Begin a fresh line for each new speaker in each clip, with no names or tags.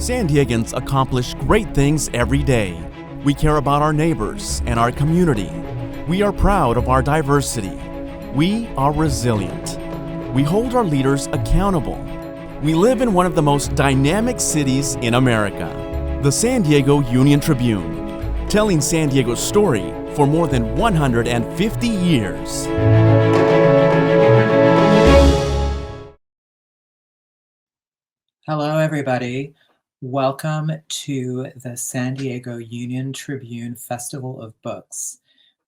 San Diegans accomplish great things every day. We care about our neighbors and our community. We are proud of our diversity. We are resilient. We hold our leaders accountable. We live in one of the most dynamic cities in America, the San Diego Union-Tribune, telling San Diego's story for more than 150 years.
Hello, everybody. Welcome to the San Diego Union-Tribune Festival of Books.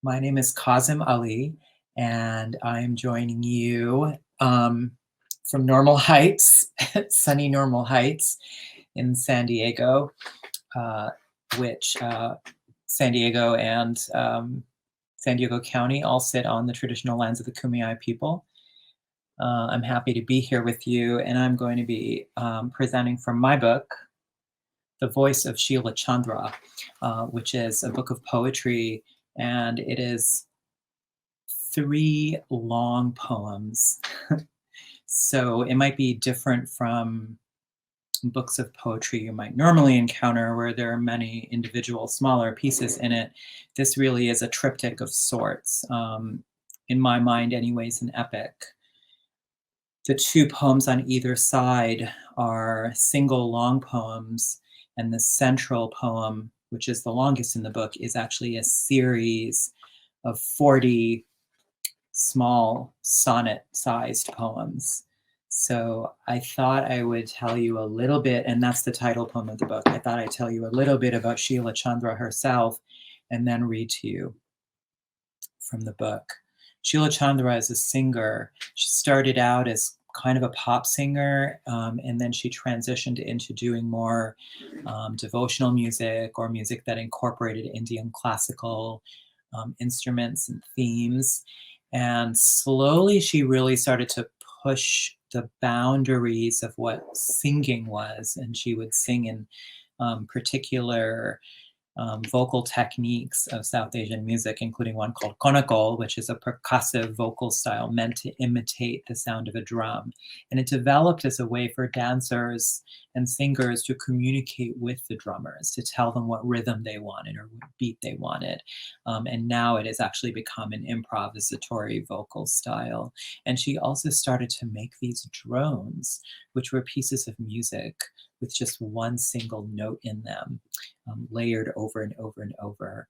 My name is Kazim Ali, and I'm joining you from Normal Heights, sunny Normal Heights in San Diego, which San Diego and San Diego County all sit on the traditional lands of the Kumeyaay people. I'm happy to be here with you, and I'm going to be presenting from my book, The Voice of Sheila Chandra, which is a book of poetry, and it is 3 long poems. So it might be different from books of poetry you might normally encounter, where there are many individual smaller pieces in it. This really is a triptych of sorts, in my mind anyways, an epic. The 2 poems on either side are single long poems, and the central poem, which is the longest in the book, is actually a series of 40 small sonnet-sized poems. So I thought I would tell you a little bit, and that's the title poem of the book. I thought I'd tell you a little bit about Sheila Chandra herself, and then read to you from the book. Sheila Chandra is a singer. She started out as kind of a pop singer, and then she transitioned into doing more devotional music, or music that incorporated Indian classical instruments and themes. And slowly she really started to push the boundaries of what singing was, and she would sing in particular vocal techniques of South Asian music, including one called konakol, which is a percussive vocal style meant to imitate the sound of a drum. And it developed as a way for dancers and singers to communicate with the drummers, to tell them what rhythm they wanted or what beat they wanted. And now it has actually become an improvisatory vocal style. And she also started to make these drones, which were pieces of music with just one single note in them, layered over and over and over.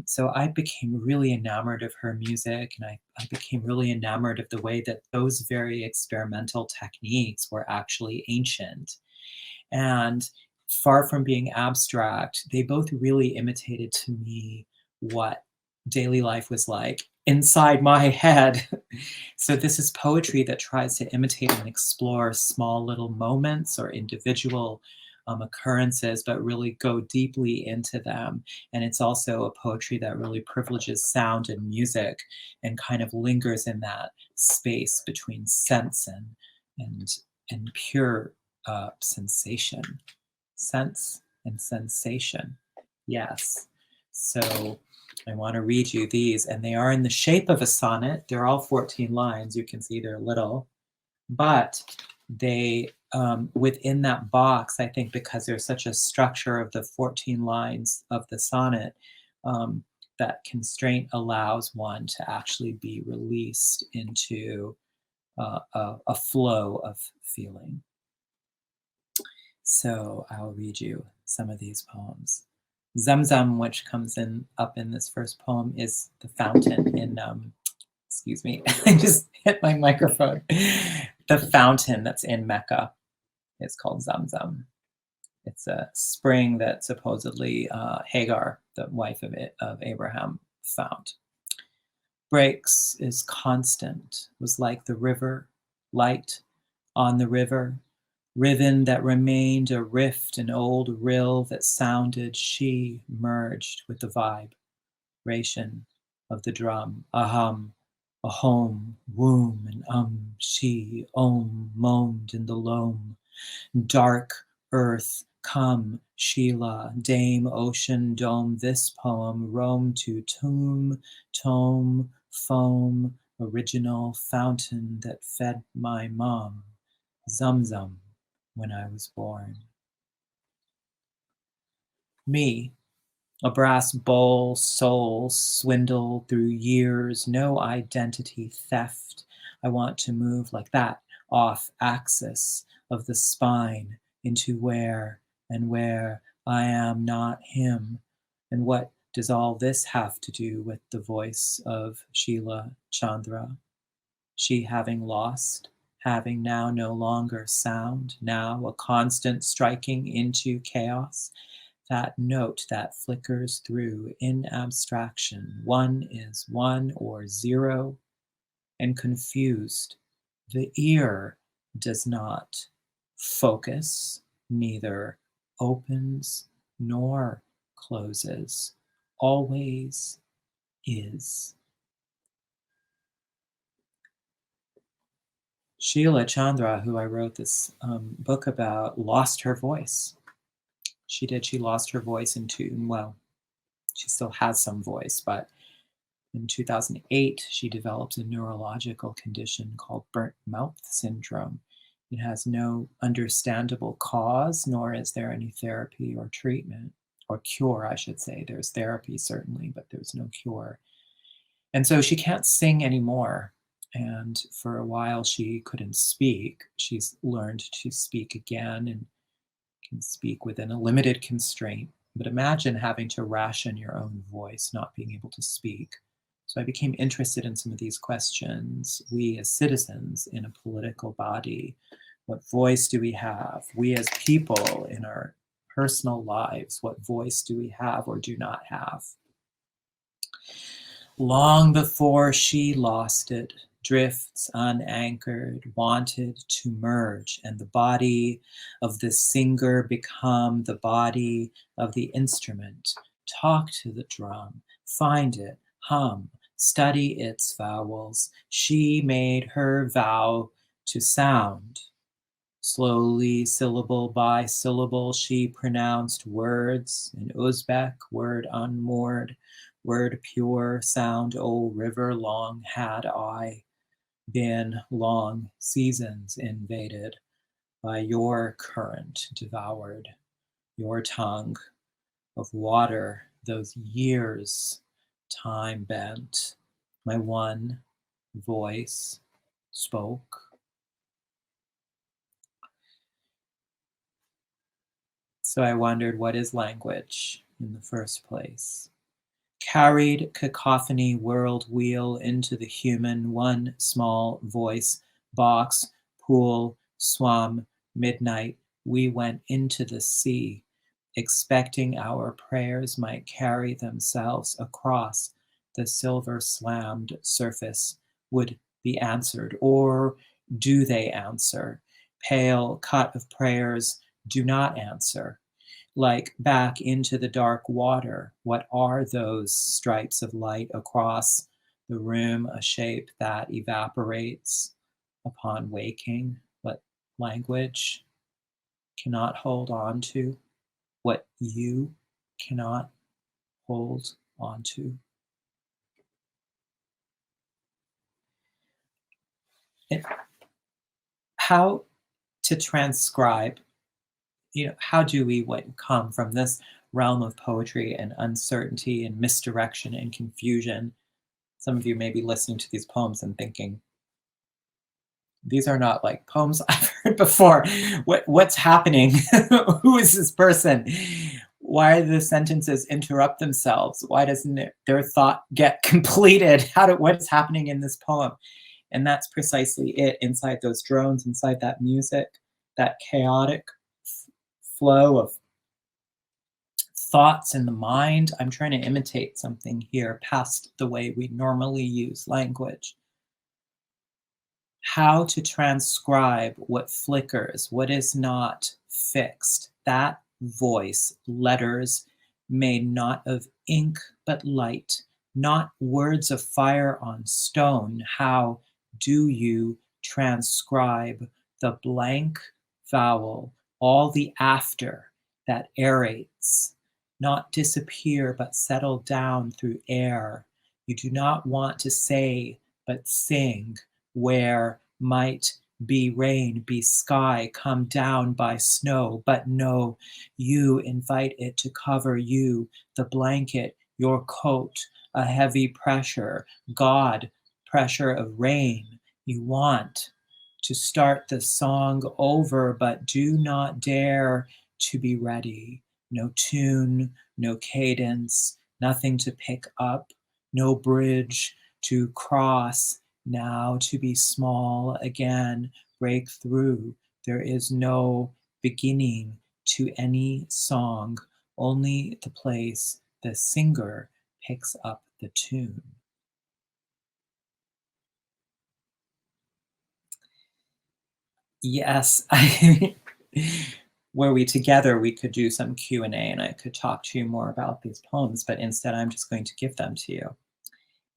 So I became really enamored of her music, and I became really enamored of the way that those very experimental techniques were actually ancient. And far from being abstract, they both really imitated to me what daily life was like inside my head. So this is poetry that tries to imitate and explore small little moments or individual occurrences, but really go deeply into them. And it's also a poetry that really privileges sound and music and kind of lingers in that space between sense and pure sensation. Sense and sensation. Yes. So I want to read you these, and they are in the shape of a sonnet. They're all 14 lines. You can see they're little, but they, within that box, I think because there's such a structure of the 14 lines of the sonnet, that constraint allows one to actually be released into a flow of feeling. So I'll read you some of these poems. Zamzam, which comes up in this first poem, is the fountain in, excuse me, I just hit my microphone. The fountain that's in Mecca is called Zamzam. It's a spring that supposedly Hagar, the wife of Abraham, found. Breaks is constant, was like the river, light on the river, riven that remained a rift, an old rill that sounded, she merged with the vibration of the drum, a hum, a home, womb, and she, moaned in the loam. Dark earth, come, Sheila, dame, ocean, dome, this poem, roam to tomb, tome, foam, original fountain that fed my mom, Zamzam, when I was born. Me, a brass bowl, soul, swindle through years, no identity theft. I want to move like that, off axis of the spine into where and where I am not him. And what does all this have to do with the voice of Sheila Chandra? She having lost, having now no longer sound, now a constant striking into chaos, that note that flickers through in abstraction. One is one or zero, and confused. The ear does not focus, neither opens nor closes, always is. Sheila Chandra, who I wrote this book about, lost her voice. She did. She lost her voice in tune. Well, she still has some voice, but in 2008, she developed a neurological condition called burnt mouth syndrome. It has no understandable cause, nor is there any therapy or treatment, or cure, I should say. There's therapy, certainly, but there's no cure. And so she can't sing anymore. And for a while, she couldn't speak. She's learned to speak again and can speak within a limited constraint. But imagine having to ration your own voice, not being able to speak. So I became interested in some of these questions. We as citizens in a political body, what voice do we have? We as people in our personal lives, what voice do we have or do not have? Long before she lost it, drifts unanchored, wanted to merge, and the body of the singer become the body of the instrument. Talk to the drum, find it, hum, study its vowels. She made her vow to sound. Slowly, syllable by syllable, she pronounced words, an Uzbek word unmoored, word pure, sound, O river long had I been long seasons invaded by your current devoured, your tongue of water, those years time bent, my one voice spoke. So I wondered, what is language in the first place? Carried cacophony world wheel into the human, one small voice, box, pool, swum, midnight, we went into the sea, expecting our prayers might carry themselves across the silver slammed surface, would be answered, or do they answer? Pale cut of prayers do not answer. Like back into the dark water, what are those stripes of light across the room, a shape that evaporates upon waking? What language cannot hold on to? What you cannot hold on to? And how to transcribe, how do we come from this realm of poetry and uncertainty and misdirection and confusion? Some of you may be listening to these poems and thinking, these are not like poems I've heard before. What's happening? Who is this person? Why do the sentences interrupt themselves? Why doesn't their thought get completed? What is happening in this poem? And that's precisely it. Inside those drones, inside that music, that chaotic flow of thoughts in the mind. I'm trying to imitate something here past the way we normally use language. How to transcribe what flickers, what is not fixed. That voice, letters made not of ink but light, not words of fire on stone. How do you transcribe the blank vowel, all the after that aerates, not disappear but settle down through air? You do not want to say but sing, where might be rain, be sky, come down by snow. But no, you invite it to cover you, the blanket, your coat, a heavy pressure, God, pressure of rain. You want to start the song over, but do not dare to be ready. No tune, no cadence, nothing to pick up, no bridge to cross, now to be small again, break through. There is no beginning to any song, only the place the singer picks up the tune. Yes, were we together, we could do some Q&A and I could talk to you more about these poems, but instead I'm just going to give them to you.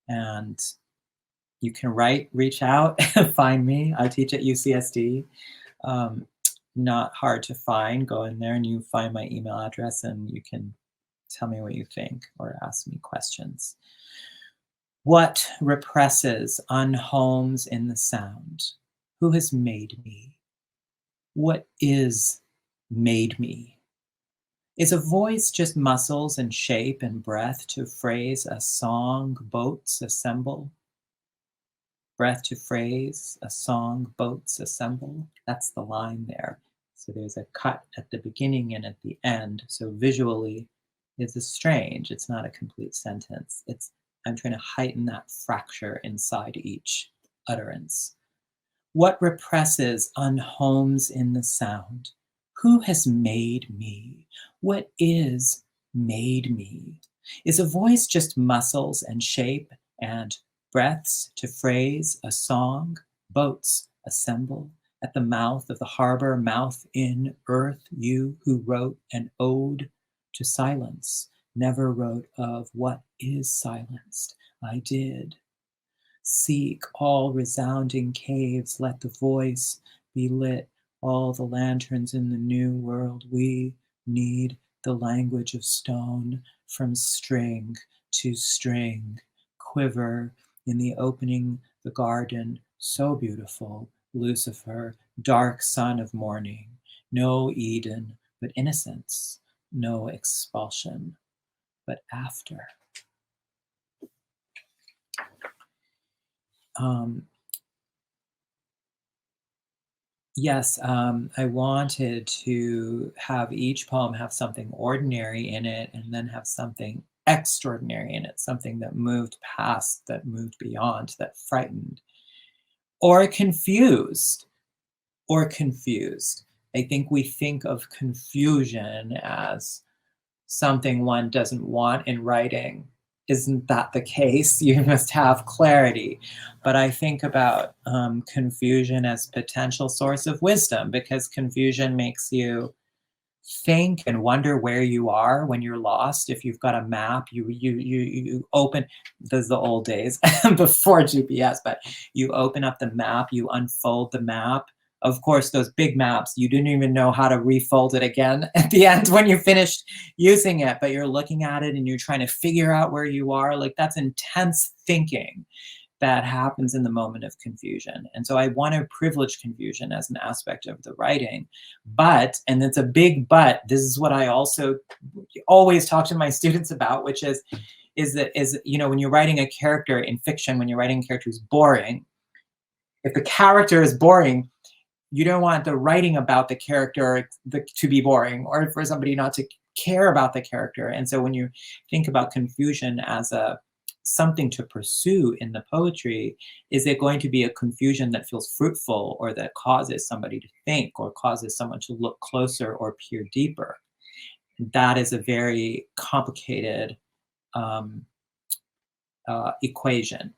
And you can reach out, find me. I teach at UCSD. Not hard to find. Go in there and you find my email address and you can tell me what you think or ask me questions. What represses, unhomes in the sound? Who has made me? What is made me? Is a voice just muscles and shape and breath to phrase a song boats assemble? Breath to phrase a song boats assemble? That's the line there. So there's a cut at the beginning and at the end. So visually, it's strange. It's not a complete sentence. I'm trying to heighten that fracture inside each utterance. What represses, unhomes in the sound? Who has made me? What is made me? Is a voice just muscles and shape and breaths to phrase a song? Boats assemble at the mouth of the harbor, mouth in earth, you who wrote an ode to silence, never wrote of what is silenced. I did. Seek all resounding caves, let the voice be lit, all the lanterns in the new world. We need the language of stone, from string to string, quiver in the opening, the garden, so beautiful, Lucifer, dark son of morning, no Eden, but innocence, no expulsion, but after. Yes, I wanted to have each poem have something ordinary in it and then have something extraordinary in it, something that moved past, that moved beyond, that frightened, or confused, I think we think of confusion as something one doesn't want in writing. Isn't that the case? You must have clarity. But I think about confusion as potential source of wisdom, because confusion makes you think and wonder where you are when you're lost. If you've got a map, you open, this is the old days before GPS, but you open up the map, you unfold the map. Of course, those big maps, you didn't even know how to refold it again at the end when you finished using it, but you're looking at it and you're trying to figure out where you are. Like, that's intense thinking that happens in the moment of confusion. And so I want to privilege confusion as an aspect of the writing. But, and it's a big but, this is what I also always talk to my students about, which is you know, when you're writing a character in fiction, when you're writing a character who's boring, if the character is boring, you don't want the writing about the character to be boring, or for somebody not to care about the character. And so when you think about confusion as something to pursue in the poetry, is it going to be a confusion that feels fruitful, or that causes somebody to think, or causes someone to look closer or peer deeper? That is a very complicated equation.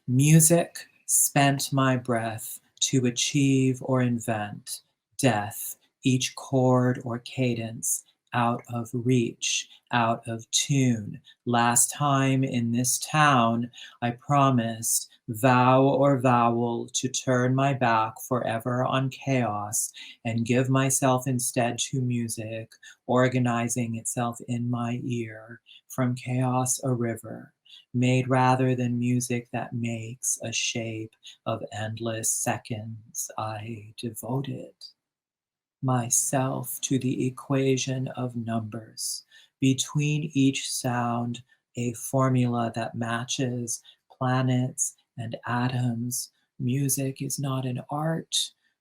Music spent my breath to achieve or invent death, each chord or cadence out of reach, out of tune. Last time in this town, I promised, vow or vowel, to turn my back forever on chaos and give myself instead to music, organizing itself in my ear, from chaos a river. made rather than music that makes a shape of endless seconds. I devoted myself to the equation of numbers. Between each sound, a formula that matches planets and atoms. Music is not an art,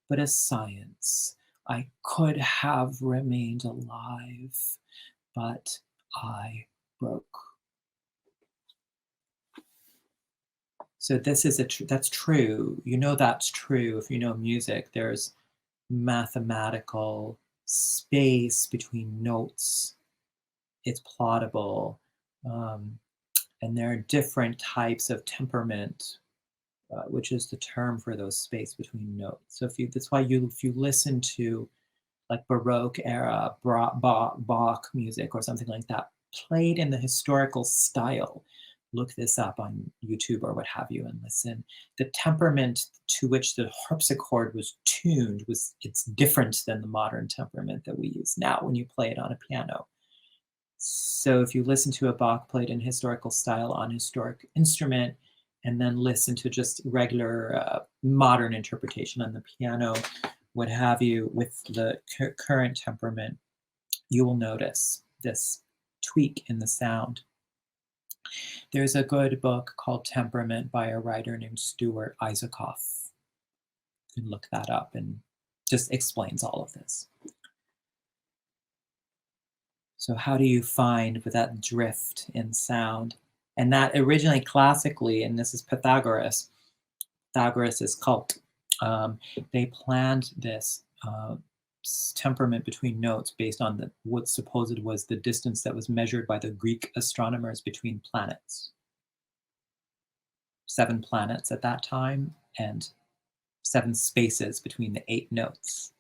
but a science. I could have remained alive, but I broke. So this is that's true. You know that's true if you know music. There's mathematical space between notes. It's plottable, and there are different types of temperament, which is the term for those space between notes. So that's why if you listen to like Baroque era Bach music or something like that, played in the historical style. Look this up on YouTube or what have you and listen. The temperament to which the harpsichord was tuned it's different than the modern temperament that we use now when you play it on a piano. So if you listen to a Bach played in historical style on historic instrument, and then listen to just regular modern interpretation on the piano, what have you, with the current temperament, you will notice this tweak in the sound. There's a good book called Temperament by a writer named Stuart Isaacoff. You can look that up and just explains all of this. So how do you find with that drift in sound? And that originally classically, and this is Pythagoras' cult, they planned this temperament between notes based on what supposed was the distance that was measured by the Greek astronomers between planets. 7 planets at that time, and 7 spaces between the 8 notes.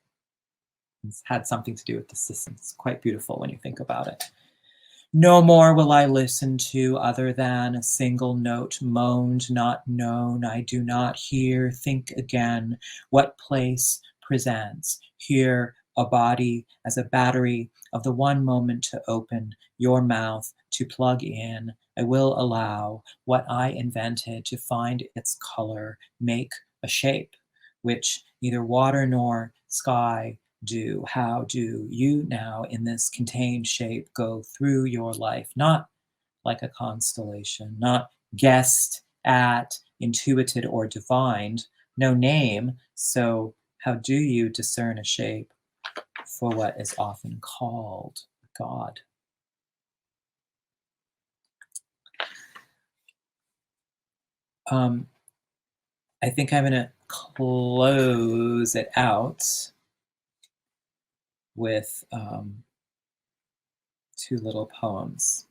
It's had something to do with the system. It's quite beautiful when you think about it. No more will I listen to other than a single note moaned, not known. I do not hear. Think again. What place presents? Here a body as a battery of the one moment to open, your mouth to plug in. I will allow what I invented to find its color, make a shape, which neither water nor sky do. How do you now in this contained shape go through your life, not like a constellation, not guessed at, intuited, or divined, no name, so how do you discern a shape for what is often called God? I think I'm going to close it out with 2 little poems.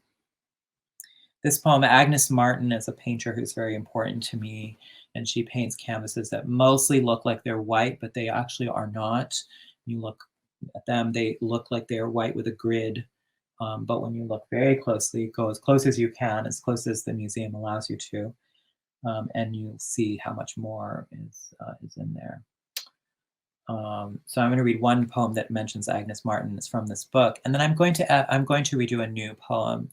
This poem, Agnes Martin is a painter who's very important to me, and she paints canvases that mostly look like they're white, but they actually are not. You look at them, they look like they're white with a grid, but when you look very closely, go as close as you can, as close as the museum allows you to, and you'll see how much more is in there. So I'm going to read one poem that mentions Agnes Martin. It's from this book, and then I'm going to read you a new poem,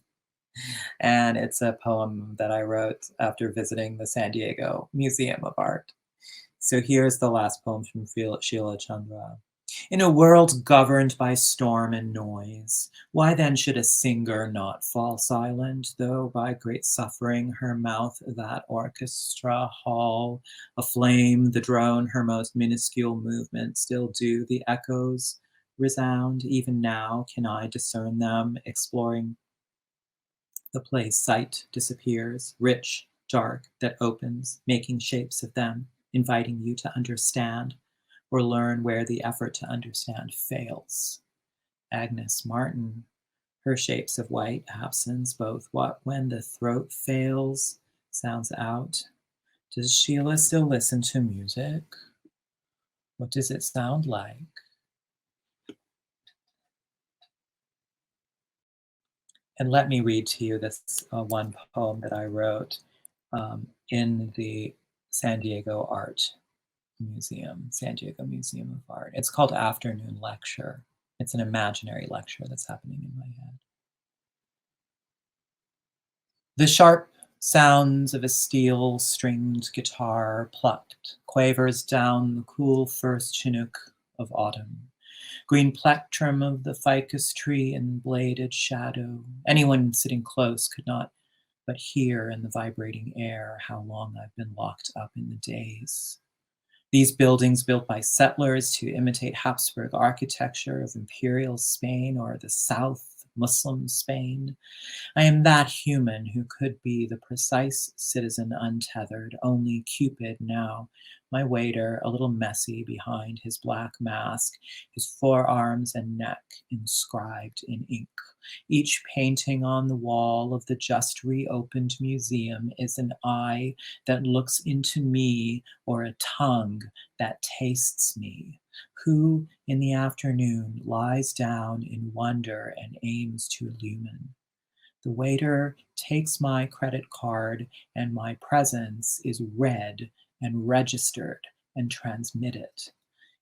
and it's a poem that I wrote after visiting the San Diego Museum of Art. So here's the last poem from Sheila Chandra. In a world governed by storm and noise, why then should a singer not fall silent, though by great suffering her mouth that orchestra hall, aflame the drone her most minuscule movement still do the echoes resound? Even now can I discern them, exploring the place sight disappears, rich, dark, that opens, making shapes of them, inviting you to understand, or learn where the effort to understand fails. Agnes Martin, her shapes of white absence, both what when the throat fails, sounds out. Does Sheila still listen to music? What does it sound like? And let me read to you this one poem that I wrote in the San Diego Museum of Art. It's called Afternoon Lecture. It's an imaginary lecture that's happening in my head. The sharp Sounds of a steel-stringed guitar plucked, quavers down the cool first chinook of autumn. Green plectrum of the ficus tree in bladed shadow. Anyone sitting close could not but hear in the vibrating air how long I've been locked up in the days. These buildings built by settlers to imitate Habsburg architecture of imperial Spain or the South Muslim Spain. I am that human who could be the precise citizen untethered, only Cupid now, my waiter, a little messy behind his black mask, his forearms and neck inscribed in ink. Each painting on the wall of the just reopened museum is an eye that looks into me or a tongue that tastes me. Who in the afternoon lies down in wonder and aims to illumine. The waiter takes my credit card and my presence is read and registered and transmitted.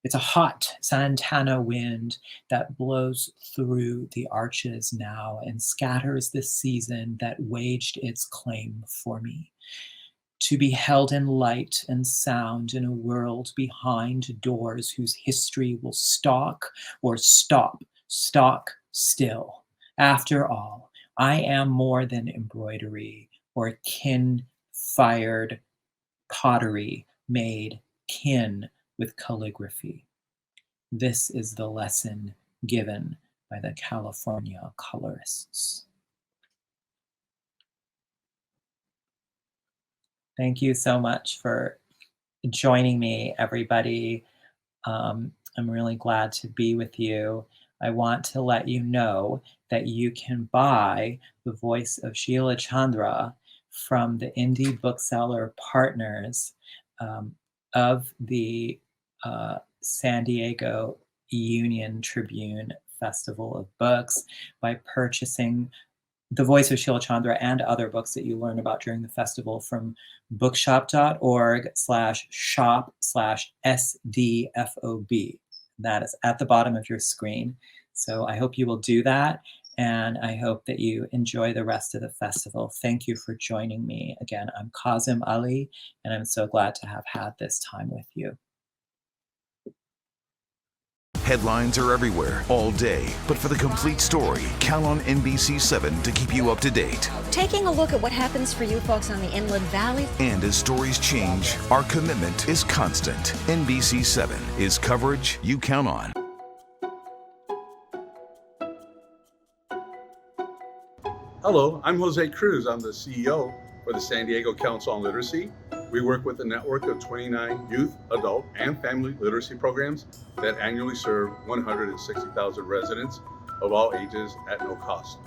It's a hot Santana wind that blows through the arches now and scatters the season that waged its claim for me. To be held in light and sound in a world behind doors whose history will stalk or stop still. After all, I am more than embroidery or kin-fired pottery made kin with calligraphy. This is the lesson given by the California colorists. Thank you so much for joining me, everybody. I'm really glad to be with you. I want to let you know that you can buy The Voice of Sheila Chandra from the indie bookseller partners of the San Diego Union-Tribune Festival of Books by purchasing The Voice of Sheila Chandra and other books that you learn about during the festival from bookshop.org/shop/SDFOB. That is at the bottom of your screen. So I hope you will do that, and I hope that you enjoy the rest of the festival. Thank you for joining me. Again, I'm Kazim Ali, and I'm so glad to have had this time with you.
Headlines are everywhere, all day. But for the complete story, count on NBC7 to keep you up to date.
Taking a look at what happens for you folks on the Inland Valley.
And as stories change, our commitment is constant. NBC7 is coverage you count on.
Hello, I'm Jose Cruz. I'm the CEO for the San Diego Council on Literacy. We work with a network of 29 youth, adult, and family literacy programs that annually serve 160,000 residents of all ages at no cost.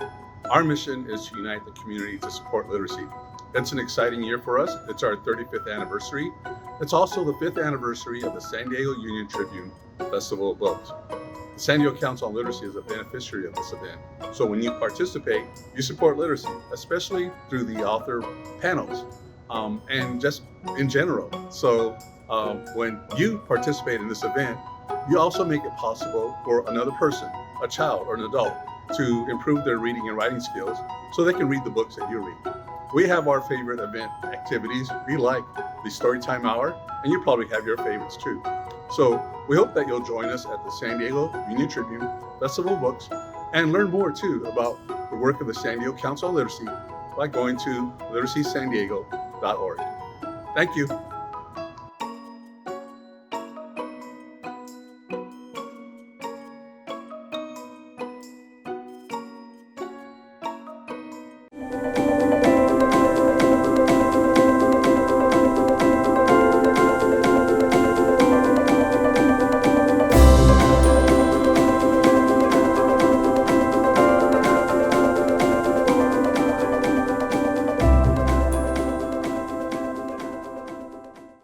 Our mission is to unite the community to support literacy. It's an exciting year for us. It's our 35th anniversary. It's also the 5th anniversary of the San Diego Union-Tribune Festival of Books. The San Diego Council on Literacy is a beneficiary of this event. So when you participate, you support literacy, especially through the author panels. And just in general. So when you participate in this event, you also make it possible for another person, a child or an adult, to improve their reading and writing skills so they can read the books that you read. We have our favorite event activities. We like the Storytime Hour, and you probably have your favorites too. So we hope that you'll join us at the San Diego Union-Tribune Festival of Books and learn more too about the work of the San Diego Council on Literacy by going to literacysandiego.org. Thank you.